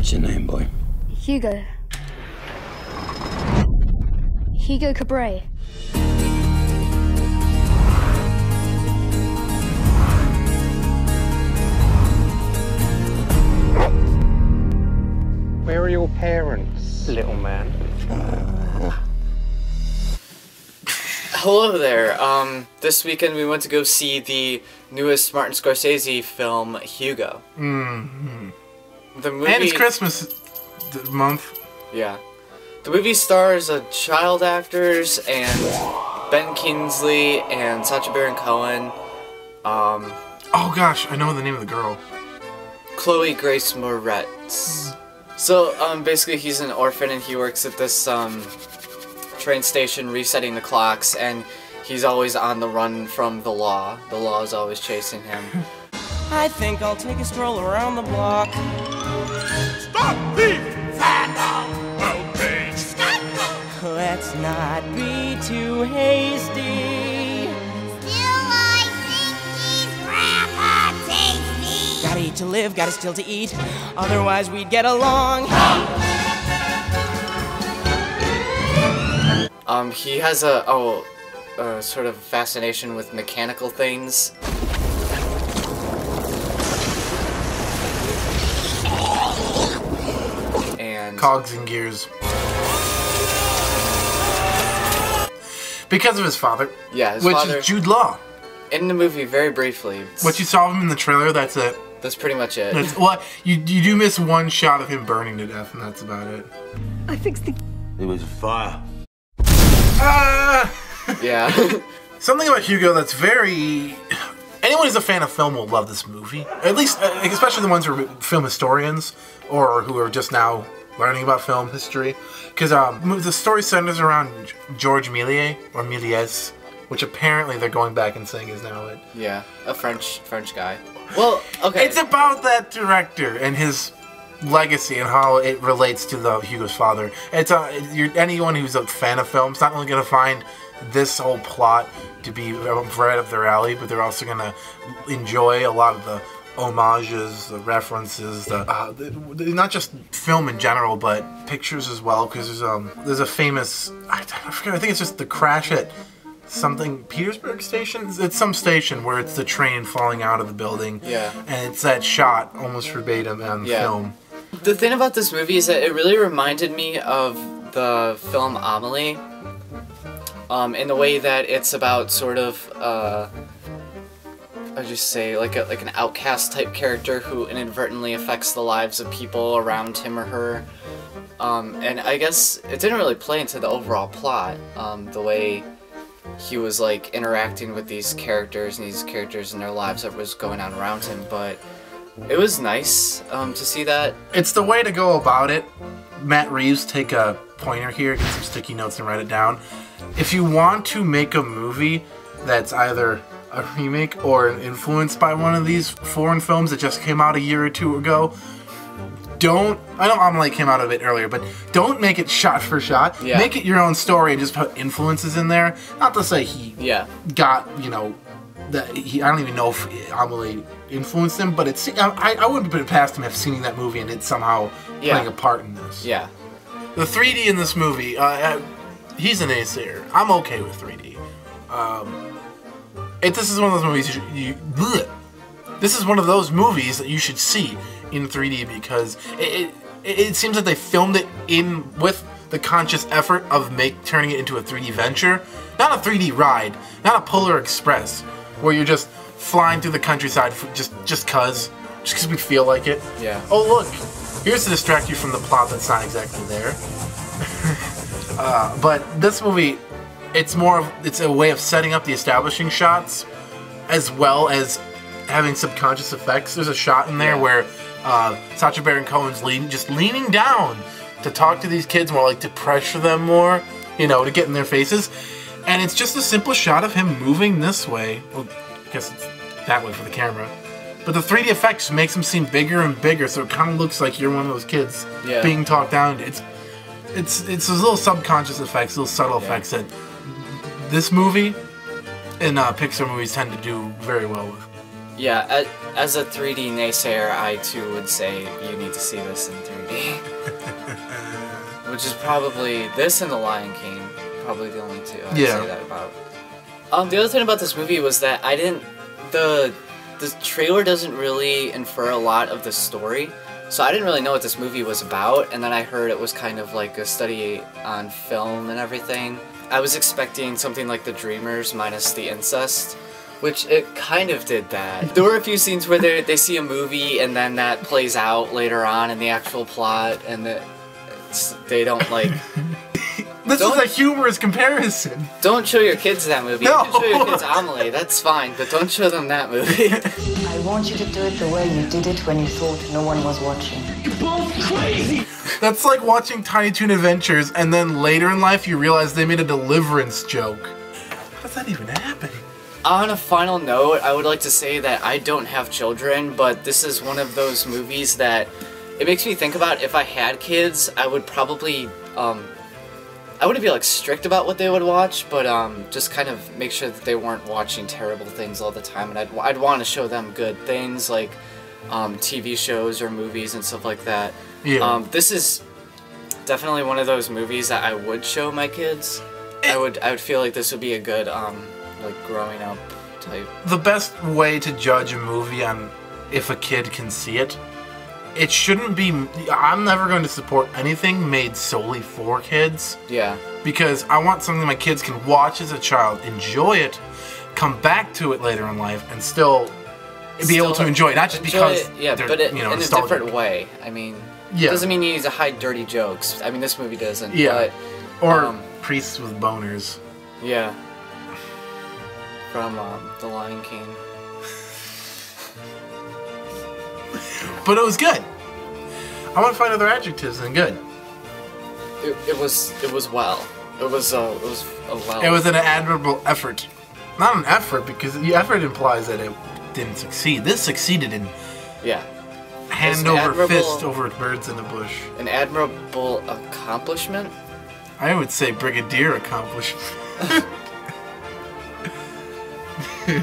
What's your name, boy? Hugo. Hugo Cabret. Where are your parents, little man? Hello there. This weekend we went to go see the newest Martin Scorsese film, Hugo. Mm-hmm. The movie... And it's Christmas month. Yeah. The movie stars child actors and Ben Kingsley and Sacha Baron Cohen. Oh gosh, I know the name of the girl. Chloe Grace Moretz. So, basically he's an orphan and he works at this, train station resetting the clocks, and he's always on the run from the law. The law is always chasing him. I think I'll take a stroll around the block. Stop thief! Vandal! Outrage! Scandal! Let's not be too hasty. Still, I think he's rather tasty. Gotta eat to live, gotta steal to eat, otherwise we'd get along. He has a sort of fascination with mechanical things. And cogs and gears. Because of his father. Yeah, his which father. Is Jude Law. In the movie, very briefly. What you saw of him in the trailer, that's it. That's pretty much it. Well, you do miss one shot of him burning to death, and that's about it. I fixed the... It was a fire. Yeah. Something about Hugo that's very... Anyone who's a fan of film will love this movie. At least, especially the ones who are film historians, or who are just now learning about film history. Because the story centers around Georges Méliès, or Méliès, which apparently they're going back and saying is now it. Yeah, a French guy. Well, okay. It's about that director and his legacy and how it relates to the Hugo's father. It's anyone who's a fan of film's not only going to find this whole plot to be right up their alley, but they're also going to enjoy a lot of the homages, the references, not just film in general, but pictures as well. Because there's a famous, I forget, I think it's just the crash at something Petersburg station. It's some station where it's the train falling out of the building. Yeah. And it's that shot almost verbatim on film. The thing about this movie is that it really reminded me of the film Amelie. In the way that it's about sort of I just say like an outcast type character who inadvertently affects the lives of people around him or her. And I guess it didn't really play into the overall plot, the way he was like interacting with these characters and their lives that was going on around him, but it was nice to see that. It's the way to go about it. Matt Reeves, take a pointer here, get some sticky notes and write it down. If you want to make a movie that's either a remake or influenced by one of these foreign films that just came out a year or two ago, I know Amelie came out a bit earlier, but don't make it shot for shot. Yeah. Make it your own story and just put influences in there. Not to say he got, that I don't even know if Amelie influenced him, but I wouldn't put it past him if seeing that movie and it somehow playing a part in this. Yeah. The 3D in this movie, he's an naysayer. I'm okay with 3D. This is one of those movies this is one of those movies that you should see in 3D because it seems like they filmed it with the conscious effort of turning it into a 3D venture. Not a 3D ride, not a Polar Express, where you're just flying through the countryside just cause we feel like it. Yeah. Oh look, here's to distract you from the plot that's not exactly there. But this movie, it's a way of setting up the establishing shots as well as having subconscious effects. There's a shot in there where Sacha Baron Cohen's leaning down to talk to these kids more, like to pressure them more, to get in their faces. And it's just a simple shot of him moving this way. Well, I guess it's that way for the camera. But the 3D effects makes him seem bigger and bigger, so it kind of looks like you're one of those kids being talked down. It's those little subconscious effects, little subtle effects that this movie and Pixar movies tend to do very well with. Yeah, as a 3D naysayer, I too would say you need to see this in 3D. movie. Which is probably this and The Lion King. Probably the only two I'd say that about. The other thing about this movie was that I didn't... The trailer doesn't really infer a lot of the story. So I didn't really know what this movie was about, and then I heard it was kind of like a study on film and everything. I was expecting something like The Dreamers minus the incest, which it kind of did that. There were a few scenes where they see a movie and then that plays out later on in the actual plot, and they don't like... This is a humorous comparison. Don't show your kids that movie. No. You can show your kids Amelie, that's fine, but don't show them that movie. I want you to do it the way you did it when you thought no one was watching. You're both crazy! That's like watching Tiny Toon Adventures and then later in life you realize they made a Deliverance joke. How's that even happening? On a final note, I would like to say that I don't have children, but this is one of those movies that it makes me think about if I had kids, I would probably, I wouldn't be like strict about what they would watch, but just kind of make sure that they weren't watching terrible things all the time, and I'd want to show them good things like TV shows or movies and stuff like that. Yeah. This is definitely one of those movies that I would show my kids. I would feel like this would be a good like growing up type. The best way to judge a movie on if a kid can see it, it shouldn't be... I'm never going to support anything made solely for kids. Yeah. Because I want something my kids can watch as a child, enjoy it, come back to it later in life, and still be able to enjoy it. Not just because they're, but you know, in a different way. I mean, it doesn't mean you need to hide dirty jokes. I mean, this movie doesn't. Yeah. But, or priests with boners. Yeah. From The Lion King. But it was good. I want to find other adjectives than good. It was well. It was a well. It was an admirable effort. Not an effort, because the effort implies that it didn't succeed. This succeeded in hand over fist over birds in the bush. An admirable accomplishment? I would say brigadier accomplishment. You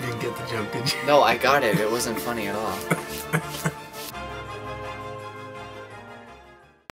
didn't get the joke, did you? No, I got it. It wasn't funny at all.